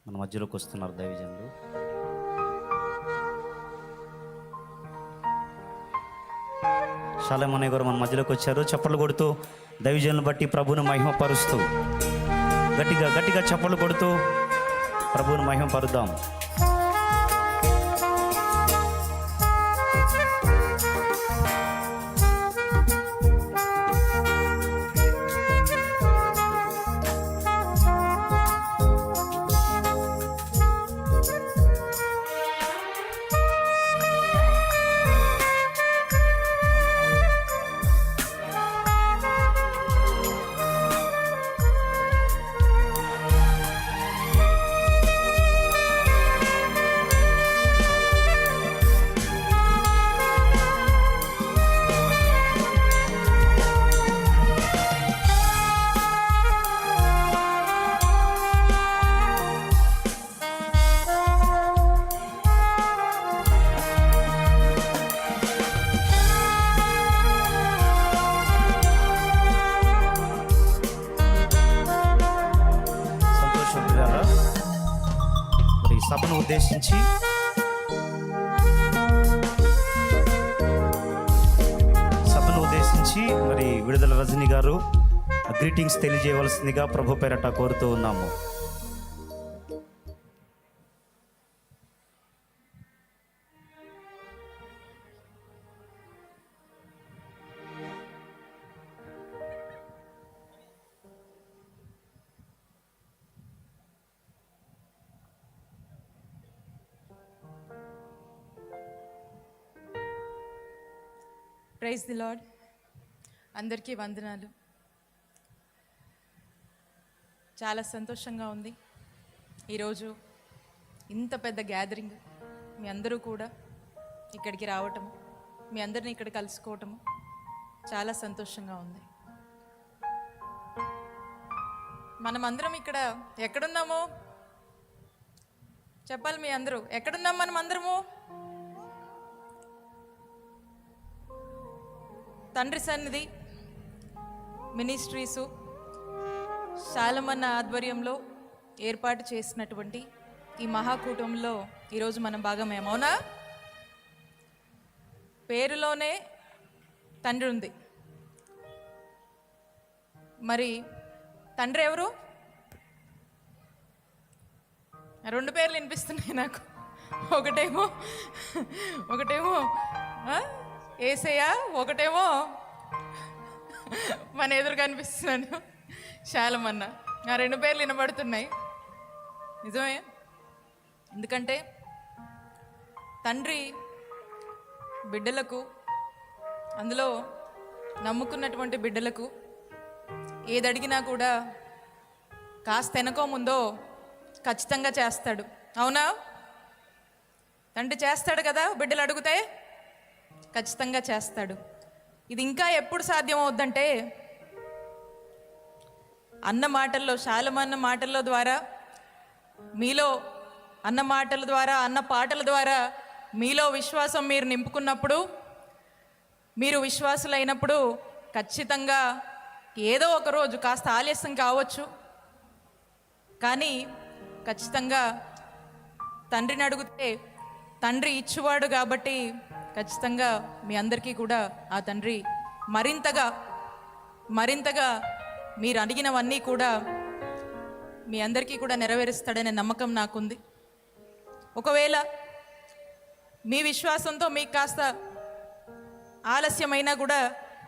మన మధ్యలోకి వస్తున్నారు దైవజనులు. షాలేం అన్నయ్య గారు మన మధ్యలోకి వచ్చారు. చప్పట్లు కొడుతూ దైవజనులను బట్టి ప్రభువును మహిమపరుస్తూ గట్టిగా గట్టిగా చప్పట్లు కొడుతూ ప్రభువును మహిమపరుద్దాం. సభను ఉద్దేశించి మరి విడుదల రజని గారు గ్రీటింగ్స్ తెలియజేయవలసిందిగా ప్రభు పేరట కోరుతూ ఉన్నాము. Praise the lord. అందరికీ వందనాలు. చాలా సంతోషంగా ఉంది ఈరోజు ఇంత పెద్ద గ్యాదరింగ్, మీ అందరూ కూడా ఇక్కడికి రావటము, మీ అందరిని ఇక్కడ కలుసుకోవటము చాలా సంతోషంగా ఉంది. మనమందరం ఇక్కడ ఎక్కడున్నాము చెప్పాలి. మీ అందరూ ఎక్కడున్నాం? మనం అందరము తండ్రి సన్నిధి మినిస్ట్రీసు శాలమన్న ఆధ్వర్యంలో ఏర్పాటు చేసినటువంటి ఈ మహాకూటంలో ఈరోజు మనం భాగమేమో. అవునా? పేరులోనే తండ్రి ఉంది. మరి తండ్రి ఎవరు? రెండు పేర్లు వినిపిస్తున్నాయి నాకు. ఒకటేమో ఏసయ్య, ఒకటేమో మన ఎదురు కనిపిస్తున్నాను శాలమన్న. ఆ రెండు పేర్లు వినబడుతున్నాయి. నిజమే. ఎందుకంటే తండ్రి బిడ్డలకు, అందులో నమ్ముకున్నటువంటి బిడ్డలకు ఏది అడిగినా కూడా కాస్త వెనకో ముందో ఖచ్చితంగా చేస్తాడు. అవునా? తండ్రి చేస్తాడు కదా, బిడ్డలు అడిగితే ఖచ్చితంగా చేస్తాడు. ఇది ఇంకా ఎప్పుడు సాధ్యమవుద్దంటే అన్న మాటల్లో, శాలమన్న మాటల్లో ద్వారా మీలో, అన్న మాటల ద్వారా, అన్న పాటల ద్వారా మీలో విశ్వాసం మీరు నింపుకున్నప్పుడు, మీరు విశ్వాసులైనప్పుడు ఖచ్చితంగా ఏదో ఒక రోజు కాస్త ఆలస్యం కావచ్చు, కానీ ఖచ్చితంగా తండ్రిని అడిగితే తండ్రి ఇచ్చువాడు కాబట్టి ఖచ్చితంగా మీ అందరికీ కూడా ఆ తండ్రి మరింతగా మీరు అడిగినవన్నీ కూడా మీ అందరికీ కూడా నెరవేరుస్తాడనే నమ్మకం నాకుంది. ఒకవేళ మీ విశ్వాసంతో మీకు కాస్త ఆలస్యమైనా కూడా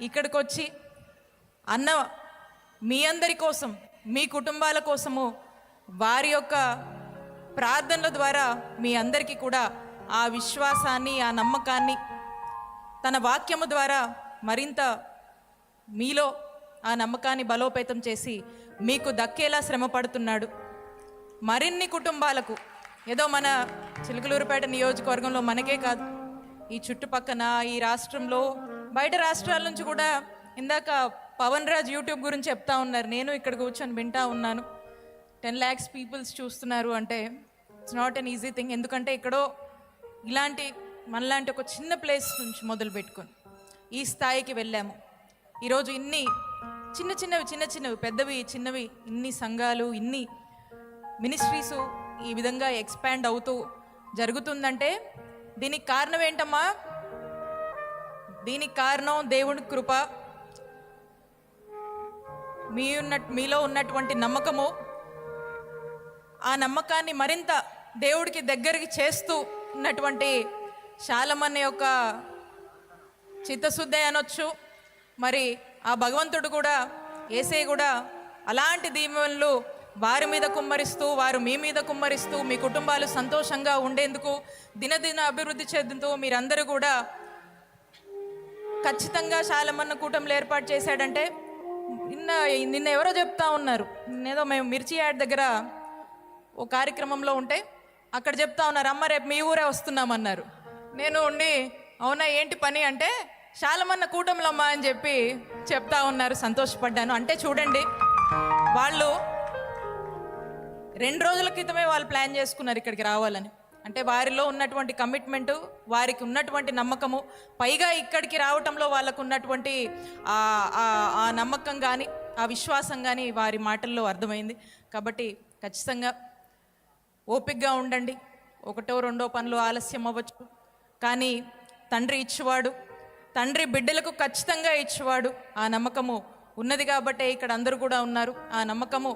ఇక్కడికి వచ్చి అన్న మీ అందరి కోసం, మీ కుటుంబాల కోసము వారి యొక్క ప్రార్థనల ద్వారా మీ అందరికీ కూడా ఆ విశ్వాసాన్ని, ఆ నమ్మకాన్ని తన వాక్యము ద్వారా మరింత మీలో ఆ నమ్మకాన్ని బలోపేతం చేసి మీకు దక్కేలా శ్రమ పడుతున్నాడు. మరిన్ని కుటుంబాలకు, ఏదో మన చిలుకలూరుపేట నియోజకవర్గంలో మనకే కాదు, ఈ చుట్టుపక్కన, ఈ రాష్ట్రంలో, బయట రాష్ట్రాల నుంచి కూడా ఇందాక పవన్ రాజ్ యూట్యూబ్ గురించి చెప్తా ఉన్నారు. నేను ఇక్కడ కూర్చొని వింటా ఉన్నాను. 10 lakhs పీపుల్స్ చూస్తున్నారు అంటే it's not an easy thing. ఎందుకంటే ఇక్కడో ఇలాంటి మనలాంటి ఒక చిన్న ప్లేస్ నుంచి మొదలు పెట్టుకొని ఈ స్థాయికి వెళ్ళాము. ఈరోజు ఇన్ని చిన్న చిన్నవి, పెద్దవి, చిన్నవి, ఇన్ని సంఘాలు, ఇన్ని మినిస్ట్రీసు ఈ విధంగా ఎక్స్పాండ్ అవుతూ జరుగుతుందంటే దీనికి కారణం ఏంటమ్మా? దీనికి కారణం దేవుని కృప, మీలో ఉన్నటువంటి నమ్మకము. ఆ నమ్మకాన్ని మరింత దేవుడికి దగ్గరికి చేస్తూ ఉన్నటువంటి శాలమన్న యొక్క చిత్తశుద్ధి అనొచ్చు. మరి ఆ భగవంతుడు కూడా, యేసయ్య కూడా అలాంటి దీవెనలు వారి మీద కుమ్మరిస్తూ, వారు మీ మీద కుమ్మరిస్తూ, మీ కుటుంబాలు సంతోషంగా ఉండేందుకు, దినదిన అభివృద్ధి చెందుతూ మీరందరూ కూడా ఖచ్చితంగా శాలమన్న కూటమిలో ఏర్పాటు చేశాడంటే నిన్న ఎవరో చెప్తా ఉన్నారు. నిన్నేదో మేము మిర్చి యాడ్ దగ్గర ఓ కార్యక్రమంలో ఉంటే అక్కడ చెప్తా ఉన్నారు, అమ్మ రేపు మీ ఊరే వస్తున్నామన్నారు. నేను ఉండి అవునా ఏంటి పని అంటే శాలమన్న కూటమిలో అమ్మా అని చెప్పి చెప్తా ఉన్నారు. సంతోషపడ్డాను. అంటే చూడండి, వాళ్ళు 2 రోజుల క్రితమే వాళ్ళు ప్లాన్ చేసుకున్నారు ఇక్కడికి రావాలని. అంటే వారిలో ఉన్నటువంటి కమిట్మెంటు, వారికి ఉన్నటువంటి నమ్మకము, పైగా ఇక్కడికి రావటంలో వాళ్ళకు ఉన్నటువంటి ఆ నమ్మకం కానీ, ఆ విశ్వాసం కానీ వారి మాటల్లో అర్థమైంది. కాబట్టి ఖచ్చితంగా ఓపికగా ఉండండి. 1, 2 పనులు ఆలస్యం అవ్వచ్చు, కానీ తండ్రి ఇచ్చేవాడు, తండ్రి బిడ్డలకు ఖచ్చితంగా ఇచ్చేవాడు. ఆ నమ్మకము ఉన్నది కాబట్టే ఇక్కడ అందరూ కూడా ఉన్నారు. ఆ నమ్మకము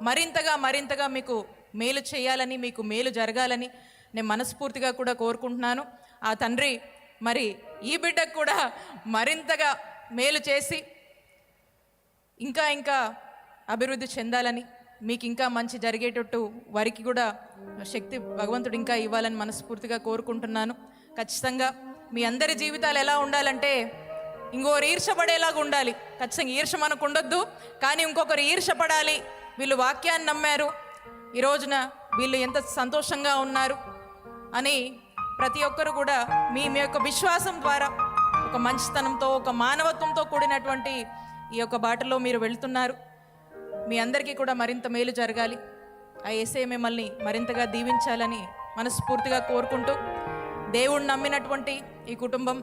మరింతగా మీకు మేలు చేయాలని, మీకు మేలు జరగాలని నేను మనస్ఫూర్తిగా కూడా కోరుకుంటున్నాను. ఆ తండ్రి మరి ఈ బిడ్డకు కూడా మరింతగా మేలు చేసి ఇంకా అభివృద్ధి చెందాలని, మీకు ఇంకా మంచి జరిగేటట్టు వారికి కూడా శక్తి భగవంతుడు ఇంకా ఇవ్వాలని మనస్ఫూర్తిగా కోరుకుంటున్నాను. ఖచ్చితంగా మీ అందరి జీవితాలు ఎలా ఉండాలంటే ఇంకొకరు ఈర్షపడేలాగా ఉండాలి. ఖచ్చితంగా ఈర్ష మనకు ఉండొద్దు, కానీ ఇంకొకరు ఈర్షపడాలి. వీళ్ళు వాక్యాన్ని నమ్మారు, ఈ రోజున వీళ్ళు ఎంత సంతోషంగా ఉన్నారు అని ప్రతి ఒక్కరు కూడా మీ యొక్క విశ్వాసం ద్వారా ఒక మంచితనంతో, ఒక మానవత్వంతో కూడినటువంటి ఈ యొక్క బాటలో మీరు వెళ్తున్నారు. మీ అందరికీ కూడా మరింత మేలు జరగాలి. ఆ యేసయ్య మిమ్మల్ని మరింతగా దీవించాలని మనస్ఫూర్తిగా కోరుకుంటూ, దేవుడు నమ్మినటువంటి ఈ కుటుంబం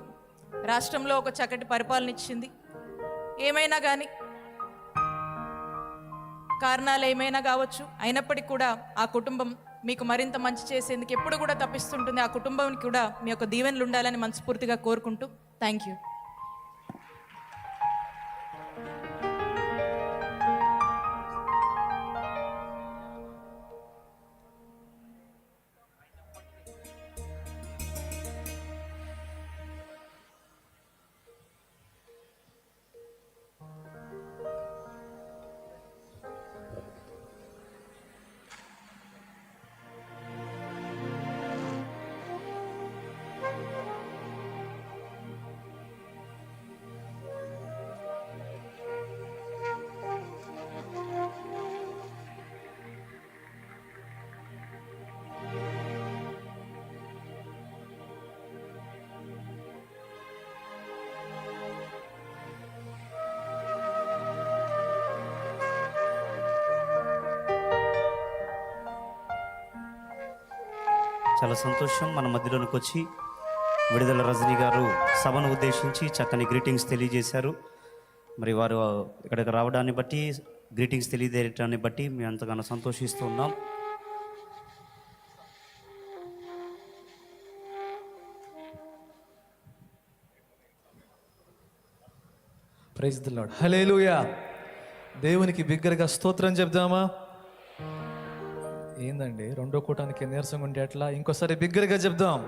రాష్ట్రంలో ఒక చక్కటి పరిపాలన ఇచ్చింది. ఏమైనా కానీ కారణాలు ఏమైనా కావచ్చు, అయినప్పటికీ కూడా ఆ కుటుంబం మీకు మరింత మంచి చేసేందుకు ఎప్పుడు కూడా తప్పిస్తుంటుంది. ఆ కుటుంబానికి కూడా మీ యొక్క దీవెనలు ఉండాలని మనస్ఫూర్తిగా కోరుకుంటూ థ్యాంక్ యూ. చాలా సంతోషం. మన మధ్యలోనికి వచ్చి విడుదల రజనీ గారు సభను ఉద్దేశించి చక్కని గ్రీటింగ్స్ తెలియజేశారు. మరి వారు ఇక్కడికి రావడాన్ని బట్టి, గ్రీటింగ్స్ తెలియజేయటాన్ని బట్టి మేము ఎంతగానో సంతోషిస్తున్నాం. Praise the Lord. హల్లెలూయా. దేవునికి బిగ్గరగా స్తోత్రం చెప్దామా? ఏందండి 2వ కూటానికి నీరసంగా ఉంటే ఎట్లా? ఇంకోసారి బిగ్గరగా చెప్దాం.